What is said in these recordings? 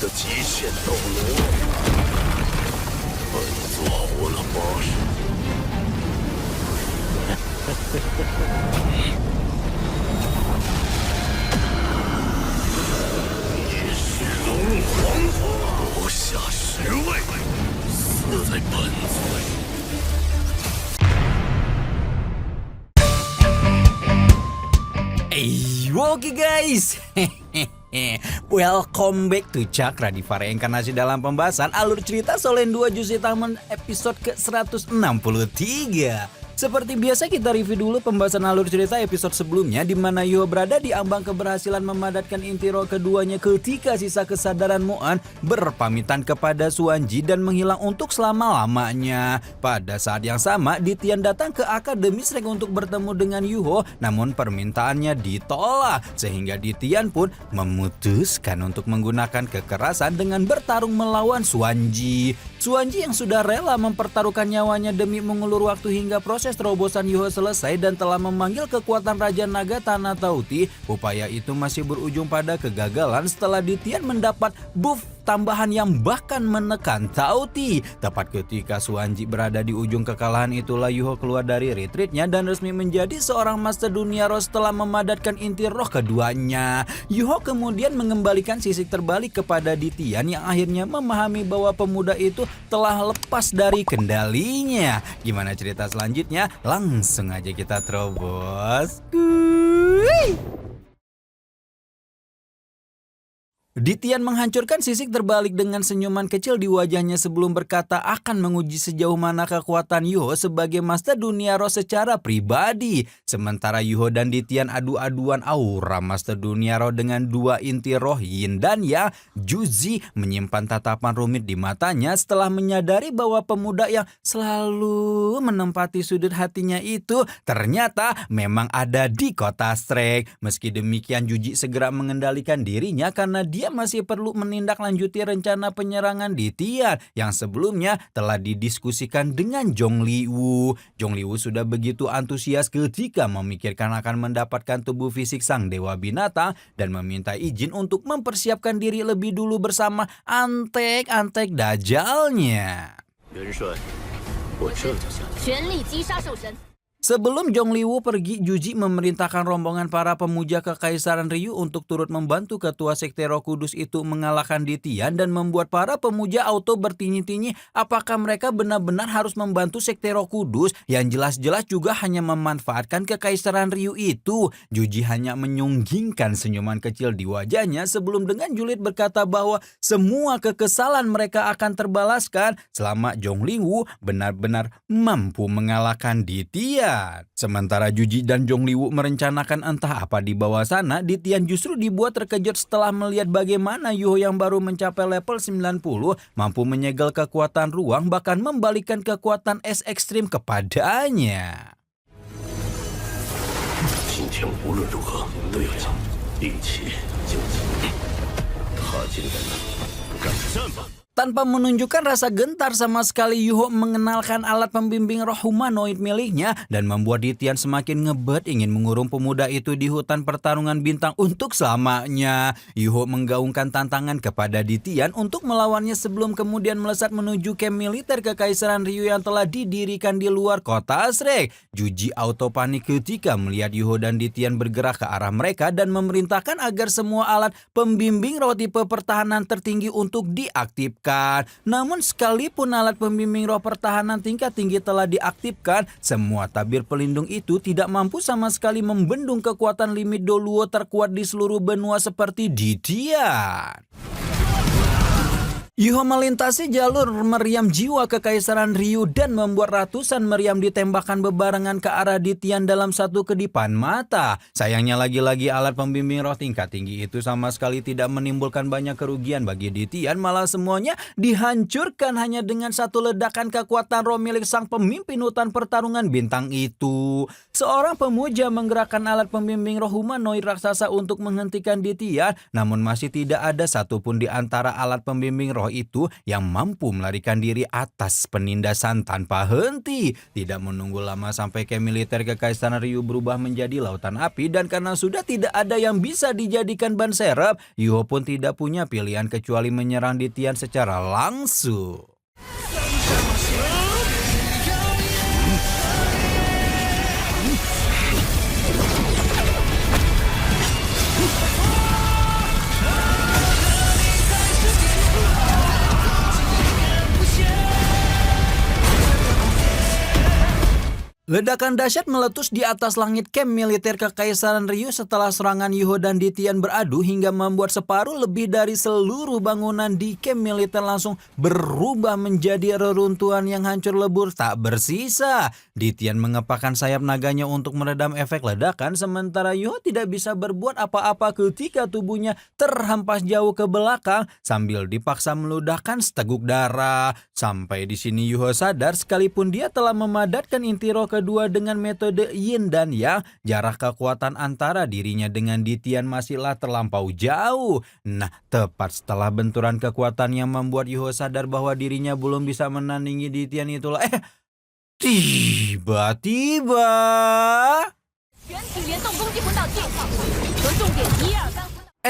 的极限斗罗，本座活了80。也是龙皇，夺下10位，死在本尊。Oke guys, welcome back to Cakra di Reinkarnasi dalam pembahasan alur cerita Solen 2 Juz Taman episode ke-163. Seperti biasa kita review dulu pembahasan alur cerita episode sebelumnya di mana Yuho berada di ambang keberhasilan memadatkan inti roh keduanya ketika sisa kesadaran Moan berpamitan kepada Suanji dan menghilang untuk selama-lamanya. Pada saat yang sama, Ditian datang ke Akademi Shrek untuk bertemu dengan Yuho, namun permintaannya ditolak sehingga Ditian pun memutuskan untuk menggunakan kekerasan dengan bertarung melawan Suanji. Suanji yang sudah rela mempertaruhkan nyawanya demi mengulur waktu hingga proses terobosan Yuho selesai dan telah memanggil kekuatan Raja Naga Tanah Tauti. Upaya itu masih berujung pada kegagalan setelah Ditian mendapat buff tambahan yang bahkan menekan Tauti. Tepat ketika Suanji berada di ujung kekalahan itulah Yuho keluar dari retreatnya dan resmi menjadi seorang Master Dunia Roh setelah memadatkan inti roh keduanya. Yuho kemudian mengembalikan sisik terbalik kepada Ditian yang akhirnya memahami bahwa pemuda itu telah lepas dari kendalinya. Gimana cerita selanjutnya? Langsung aja kita terobos. Ditian menghancurkan sisik terbalik dengan senyuman kecil di wajahnya sebelum berkata akan menguji sejauh mana kekuatan Yuho sebagai Master Dunia Roh secara pribadi. Sementara Yuho dan Ditian adu-aduan aura Master Dunia Roh dengan dua inti roh Yin dan Yang, Juzi menyimpan tatapan rumit di matanya setelah menyadari bahwa pemuda yang selalu menempati sudut hatinya itu ternyata memang ada di kota Shrek. Meski demikian, Juji segera mengendalikan dirinya karena dia masih perlu menindaklanjuti rencana penyerangan Ditian yang sebelumnya telah didiskusikan dengan Zhongliwu. Zhongliwu sudah begitu antusias ketika memikirkan akan mendapatkan tubuh fisik sang dewa binatang dan meminta izin untuk mempersiapkan diri lebih dulu bersama antek-antek dajalnya. Sebelum Zhongliwu pergi, Juji memerintahkan rombongan para pemuja Kekaisaran Ryu untuk turut membantu ketua Sekte Roh Kudus itu mengalahkan Ditian dan membuat para pemuja auto bertinyi-tinyi apakah mereka benar-benar harus membantu Sekte Roh Kudus yang jelas-jelas juga hanya memanfaatkan Kekaisaran Ryu itu. Juji hanya menyunggingkan senyuman kecil di wajahnya sebelum dengan julid berkata bahwa semua kekesalan mereka akan terbalaskan selama Zhongliwu benar-benar mampu mengalahkan Ditian. Sementara Juji dan Zhongliwu merencanakan entah apa di bawah sana, Ditian justru dibuat terkejut setelah melihat bagaimana Yuho yang baru mencapai level 90 mampu menyegel kekuatan ruang bahkan membalikkan kekuatan es ekstrim kepadanya. Tanpa menunjukkan rasa gentar sama sekali, Yuho mengenalkan alat pembimbing roh humanoid miliknya dan membuat Ditian semakin ngebet ingin mengurung pemuda itu di hutan pertarungan bintang untuk selamanya. Yuho menggaungkan tantangan kepada Ditian untuk melawannya sebelum kemudian melesat menuju kamp militer Kekaisaran Ryu yang telah didirikan di luar kota Shrek. Juji auto panik ketika melihat Yuho dan Ditian bergerak ke arah mereka dan memerintahkan agar semua alat pembimbing roh tipe pertahanan tertinggi untuk diaktifkan. Namun sekalipun alat pembimbing roh pertahanan tingkat tinggi telah diaktifkan, semua tabir pelindung itu tidak mampu sama sekali membendung kekuatan limit Doluo terkuat di seluruh benua seperti Ditian. Yuho melintasi jalur meriam jiwa Kekaisaran Ryu dan membuat ratusan meriam ditembakkan bebarengan ke arah Ditian dalam satu kedipan mata. Sayangnya lagi-lagi alat pembimbing roh tingkat tinggi itu sama sekali tidak menimbulkan banyak kerugian bagi Ditian, malah semuanya dihancurkan hanya dengan satu ledakan kekuatan roh milik sang pemimpin hutan pertarungan bintang itu. Seorang pemuja menggerakkan alat pembimbing roh humanoid raksasa untuk menghentikan Ditian, namun masih tidak ada satupun di antara alat pembimbing roh roh itu yang mampu melarikan diri atas penindasan tanpa henti. Tidak menunggu lama sampai camp militer Kekaisaran Ryu berubah menjadi lautan api, dan karena sudah tidak ada yang bisa dijadikan ban serep, Yuho pun tidak punya pilihan kecuali menyerang di Tian secara langsung. Ledakan dahsyat meletus di atas langit camp militer Kekaisaran Ryu setelah serangan Yuho dan Ditian beradu hingga membuat separuh lebih dari seluruh bangunan di camp militer langsung berubah menjadi reruntuhan yang hancur lebur tak bersisa. Ditian mengepakkan sayap naganya untuk meredam efek ledakan, sementara Yuho tidak bisa berbuat apa-apa ketika tubuhnya terhempas jauh ke belakang sambil dipaksa meludahkan seteguk darah. Sampai di sini Yuho sadar sekalipun dia telah memadatkan inti roh kedua dengan metode yin dan yang, jarak kekuatan antara dirinya dengan Ditian masihlah terlampau jauh. Nah, tepat setelah benturan kekuatan yang membuat Yuho sadar bahwa dirinya belum bisa menandingi Ditian itulah tiba-tiba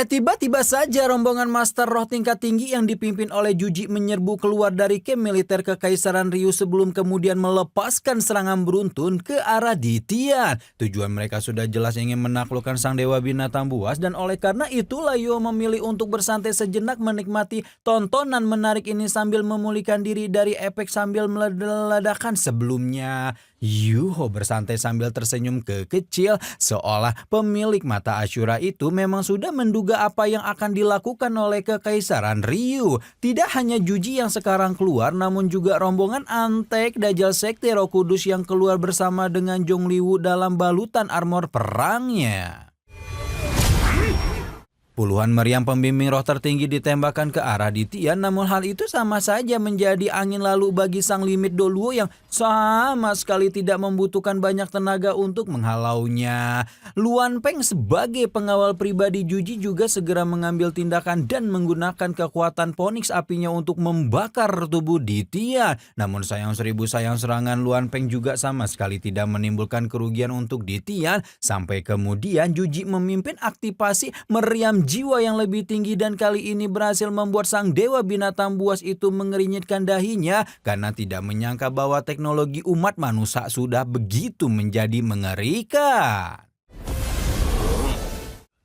tiba-tiba saja rombongan Master Roh tingkat tinggi yang dipimpin oleh Juji menyerbu keluar dari camp militer Kekaisaran Ryu sebelum kemudian melepaskan serangan beruntun ke arah Ditian. Tujuan mereka sudah jelas ingin menaklukkan sang dewa binatang buas, dan oleh karena itulah Yuho memilih untuk bersantai sejenak menikmati tontonan menarik ini sambil memulihkan diri dari efek sambil meledakan sebelumnya. Yuho bersantai sambil tersenyum kekecil, seolah pemilik mata Ashura itu memang sudah menduga apa yang akan dilakukan oleh Kekaisaran Ryu. Tidak hanya Juji yang sekarang keluar, namun juga rombongan Antek Dajjal Sekte Roh Kudus yang keluar bersama dengan Zhongliwu dalam balutan armor perangnya. Puluhan meriam pembimbing roh tertinggi ditembakkan ke arah Ditian, namun hal itu sama saja menjadi angin lalu bagi sang limit Doluo yang sama sekali tidak membutuhkan banyak tenaga untuk menghalaunya. Luan Peng sebagai pengawal pribadi Juji juga segera mengambil tindakan dan menggunakan kekuatan Phoenix apinya untuk membakar tubuh Ditian. Namun sayang seribu sayang, serangan Luan Peng juga sama sekali tidak menimbulkan kerugian untuk Ditian, sampai kemudian Juji memimpin aktivasi meriam jiwa yang lebih tinggi, dan kali ini berhasil membuat sang dewa binatang buas itu mengerinyitkan dahinya karena tidak menyangka bahwa teknologi umat manusia sudah begitu menjadi mengerikan.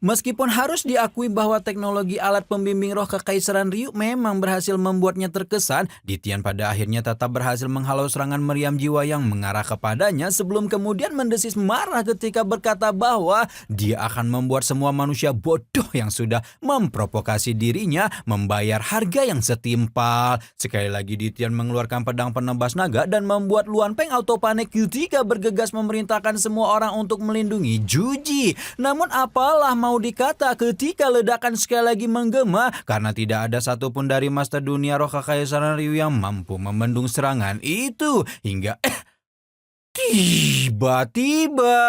Meskipun harus diakui bahwa teknologi alat pembimbing roh Kekaisaran Ryu memang berhasil membuatnya terkesan, Ditian pada akhirnya tetap berhasil menghalau serangan meriam jiwa yang mengarah kepadanya sebelum kemudian mendesis marah ketika berkata bahwa dia akan membuat semua manusia bodoh yang sudah memprovokasi dirinya membayar harga yang setimpal. Sekali lagi Ditian mengeluarkan pedang penebas naga dan membuat Luan Peng auto panik ketika bergegas memerintahkan semua orang untuk melindungi Juji. Namun apalah mau dikata ketika ledakan sekali lagi menggema, karena tidak ada satupun dari Master Dunia Roh Kekaisaran Ryu yang mampu membendung serangan itu hingga tiba-tiba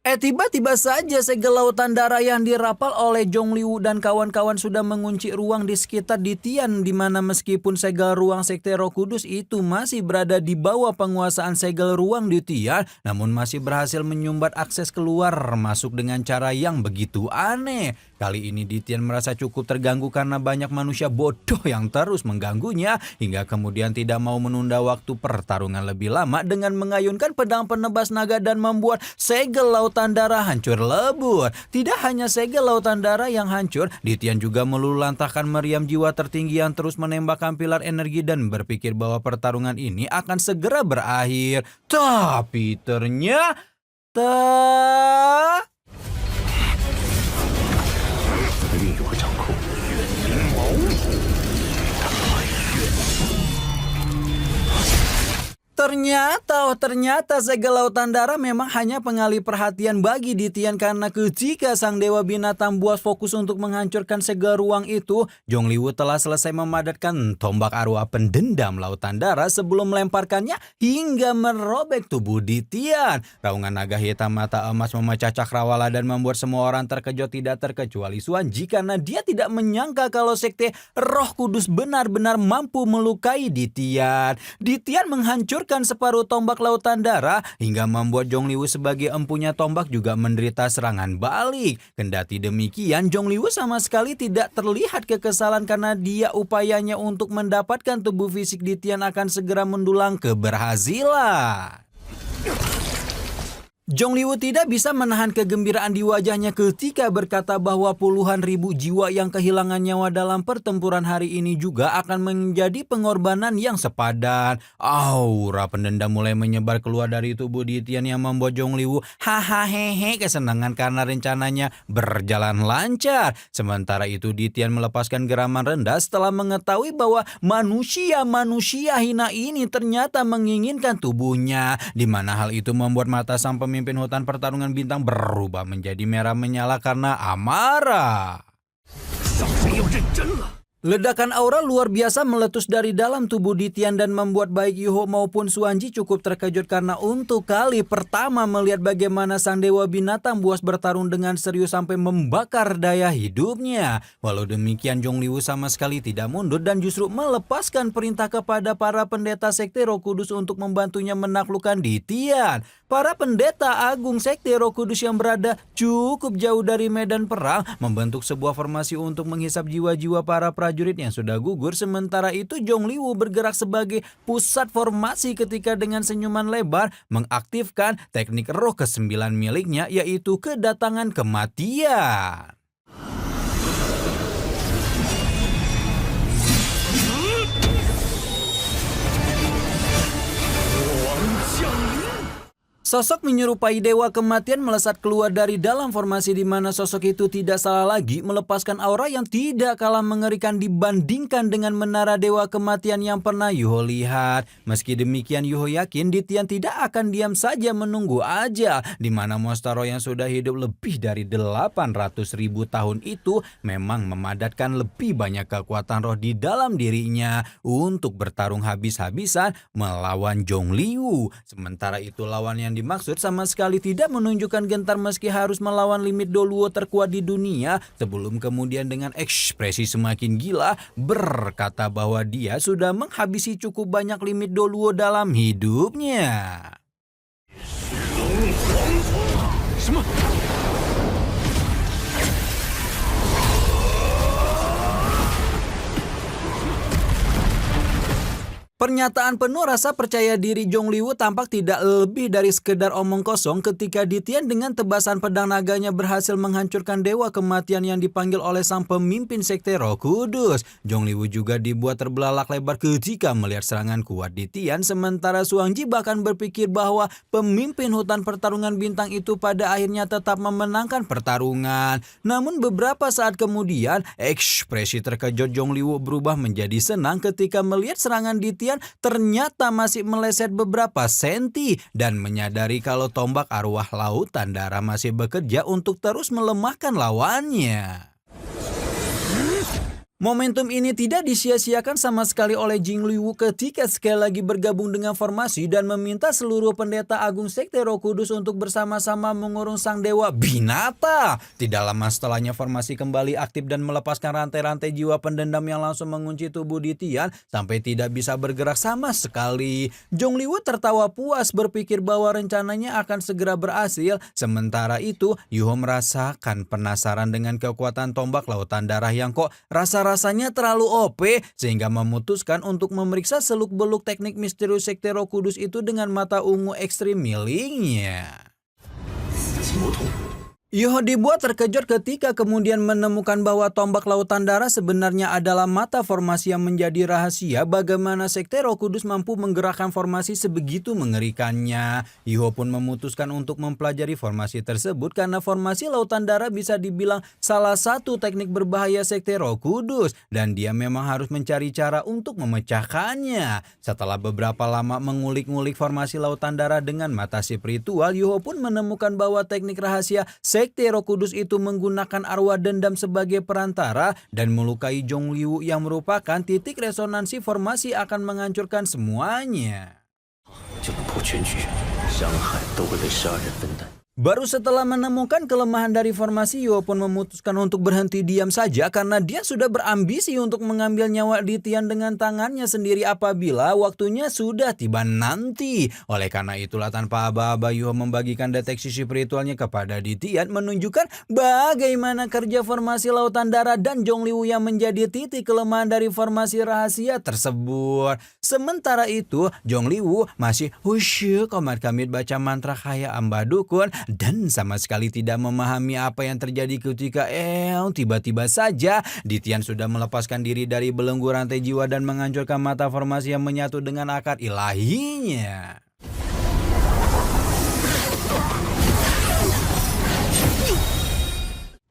tiba-tiba saja segel lautan darah yang dirapal oleh Zhongliwu dan kawan-kawan sudah mengunci ruang di sekitar Ditian, di mana meskipun segel ruang Sekte Roh Kudus itu masih berada di bawah penguasaan segel ruang Ditian, namun masih berhasil menyumbat akses keluar masuk dengan cara yang begitu aneh. Kali ini Ditian merasa cukup terganggu karena banyak manusia bodoh yang terus mengganggunya, hingga kemudian tidak mau menunda waktu pertarungan lebih lama dengan mengayunkan pedang penebas naga dan membuat segel lautan darah hancur lebur. Tidak hanya segel lautan darah yang hancur, Ditian juga meluluhlantahkan meriam jiwa tertinggi yang terus menembakkan pilar energi dan berpikir bahwa pertarungan ini akan segera berakhir. Tapi ternyata Ternyata segala lautan darah memang hanya pengalih perhatian bagi Ditian karena ketika sang dewa binatang buas fokus untuk menghancurkan segala ruang itu, Zhongliwu telah selesai memadatkan tombak arwah pendendam lautan darah sebelum melemparkannya hingga merobek tubuh Ditian. Raungan naga hitam mata emas memecah cakrawala dan membuat semua orang terkejut tidak terkecuali Suanji karena dia tidak menyangka kalau sekte Roh Kudus benar-benar mampu melukai Ditian. Ditian menghancurkan separuh tombak lautan darah hingga membuat Zhongliwu sebagai empunya tombak juga menderita serangan balik. Kendati demikian, Zhongliwu sama sekali tidak terlihat kekesalan karena dia upayanya untuk mendapatkan tubuh fisik Ditian akan segera mendulang keberhasilan. Zhongliwu tidak bisa menahan kegembiraan di wajahnya ketika berkata bahwa puluhan ribu jiwa yang kehilangan nyawa dalam pertempuran hari ini juga akan menjadi pengorbanan yang sepadan. Aura pendendam mulai menyebar keluar dari tubuh Ditian yang membuat Zhongliwu hahaha kesenangan karena rencananya berjalan lancar. Sementara itu Ditian melepaskan geraman rendah setelah mengetahui bahwa manusia hina ini ternyata menginginkan tubuhnya, di mana hal itu membuat mata sang pemimpin hutan pertarungan bintang berubah menjadi merah menyala karena amarah. Ledakan aura luar biasa meletus dari dalam tubuh Ditian dan membuat baik Yuho maupun Suanji cukup terkejut karena untuk kali pertama melihat bagaimana sang dewa binatang buas bertarung dengan serius sampai membakar daya hidupnya. Walau demikian Zhongliwu sama sekali tidak mundur dan justru melepaskan perintah kepada para pendeta sekte Roh Kudus untuk membantunya menaklukkan Ditian. Para pendeta agung sekte Roh Kudus yang berada cukup jauh dari medan perang membentuk sebuah formasi untuk menghisap jiwa-jiwa para prajurit yang sudah gugur. Sementara itu Zhongliwu bergerak sebagai pusat formasi ketika dengan senyuman lebar mengaktifkan teknik roh ke-9 miliknya, yaitu kedatangan kematian. Sosok menyerupai dewa kematian melesat keluar dari dalam formasi di mana sosok itu tidak salah lagi melepaskan aura yang tidak kalah mengerikan dibandingkan dengan menara dewa kematian yang pernah Yuho lihat. Meski demikian Yuho yakin Ditian tidak akan diam saja menunggu aja, di mana Monstro yang sudah hidup lebih dari 800.000 tahun itu memang memadatkan lebih banyak kekuatan roh di dalam dirinya untuk bertarung habis-habisan melawan Zhongliwu. Sementara itu lawan yang dimaksud sama sekali tidak menunjukkan gentar meski harus melawan limit Doluo terkuat di dunia, sebelum kemudian dengan ekspresi semakin gila berkata bahwa dia sudah menghabisi cukup banyak limit Doluo dalam hidupnya. Pernyataan penuh rasa percaya diri Zhongliwu tampak tidak lebih dari sekedar omong kosong ketika Ditian dengan tebasan pedang naganya berhasil menghancurkan dewa kematian yang dipanggil oleh sang pemimpin sekte Roh Kudus. Zhongliwu juga dibuat terbelalak lebar ketika melihat serangan kuat Ditian, sementara Suanji bahkan berpikir bahwa pemimpin hutan pertarungan bintang itu pada akhirnya tetap memenangkan pertarungan. Namun beberapa saat kemudian ekspresi terkejut Zhongliwu berubah menjadi senang ketika melihat serangan Ditian ternyata masih meleset beberapa senti dan menyadari kalau tombak arwah lautan darah masih bekerja untuk terus melemahkan lawannya. Momentum ini tidak disia-siakan sama sekali oleh Zhongliwu ketika sekali lagi bergabung dengan formasi dan meminta seluruh pendeta agung sekte Roh Kudus untuk bersama-sama mengurung sang dewa binatang. Tidak lama setelahnya formasi kembali aktif dan melepaskan rantai-rantai jiwa pendendam yang langsung mengunci tubuh Ditian sampai tidak bisa bergerak sama sekali. Zhongliwu tertawa puas berpikir bahwa rencananya akan segera berhasil. Sementara itu Yuho merasakan penasaran dengan kekuatan tombak lautan darah yang kok rasanya terlalu OP sehingga memutuskan untuk memeriksa seluk-beluk teknik misterius sekte Roh Kudus itu dengan mata ungu ekstrim miliknya. Yuho dibuat terkejut ketika kemudian menemukan bahwa tombak lautan darah sebenarnya adalah mata formasi yang menjadi rahasia bagaimana Sekte Roh Kudus mampu menggerakkan formasi sebegitu mengerikannya. Yuho pun memutuskan untuk mempelajari formasi tersebut karena formasi lautan darah bisa dibilang salah satu teknik berbahaya Sekte Roh Kudus dan dia memang harus mencari cara untuk memecahkannya. Setelah beberapa lama mengulik-ngulik formasi lautan darah dengan mata spiritual, Yuho pun menemukan bahwa teknik rahasia Sekte Roh Kudus itu menggunakan arwah dendam sebagai perantara dan melukai Zhongliu yang merupakan titik resonansi formasi akan menghancurkan semuanya. 就能破全局，伤害都会被12人分担。 Baru setelah menemukan kelemahan dari formasi, Yuho pun memutuskan untuk berhenti diam saja karena dia sudah berambisi untuk mengambil nyawa Di Tian dengan tangannya sendiri apabila waktunya sudah tiba nanti. Oleh karena itulah tanpa aba-aba Yuho membagikan deteksi spiritualnya kepada Di Tian menunjukkan bagaimana kerja formasi lautan darah dan Zhongliu yang menjadi titik kelemahan dari formasi rahasia tersebut. Sementara itu Zhongliu masih husyuk komat-kamit baca mantra Kaya Amba Dukun dan sama sekali tidak memahami apa yang terjadi ketika tiba-tiba saja Di Tian sudah melepaskan diri dari belenggu rantai jiwa dan menghancurkan mata formasi yang menyatu dengan akar ilahinya.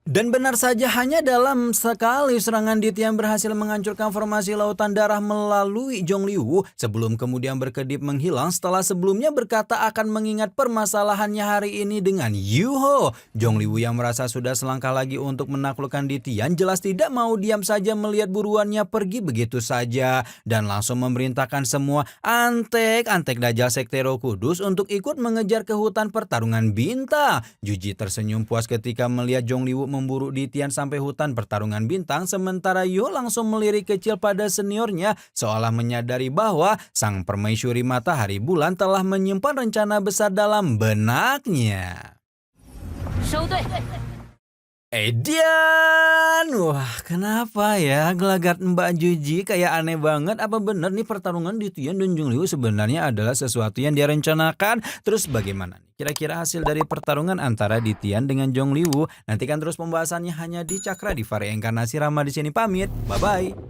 Dan benar saja hanya dalam sekali serangan Di Tian berhasil menghancurkan formasi lautan darah melalui Zhongliu sebelum kemudian berkedip menghilang setelah sebelumnya berkata akan mengingat permasalahannya hari ini dengan Yuho. Zhongliu yang merasa sudah selangkah lagi untuk menaklukkan Di Tian jelas tidak mau diam saja melihat buruannya pergi begitu saja dan langsung memerintahkan semua antek-antek Dajjal Sekte Roh Kudus untuk ikut mengejar ke hutan pertarungan bintang. Juji tersenyum puas ketika melihat Zhongliu memburu Di Tian sampai hutan pertarungan bintang, sementara Yuho langsung melirik kecil pada seniornya seolah menyadari bahwa sang permaisuri matahari bulan telah menyimpan rencana besar dalam benaknya. Edian, wah kenapa ya gelagat Mbak Juji kayak aneh banget. Apa benar nih pertarungan Di Tian dan Zhongliu sebenarnya adalah sesuatu yang dia rencanakan? Terus bagaimana nih kira-kira hasil dari pertarungan antara Di Tian dengan Zhongliu? Nantikan terus pembahasannya hanya di Cakra Diva Reinkarnasi. Rama di sini pamit, bye bye.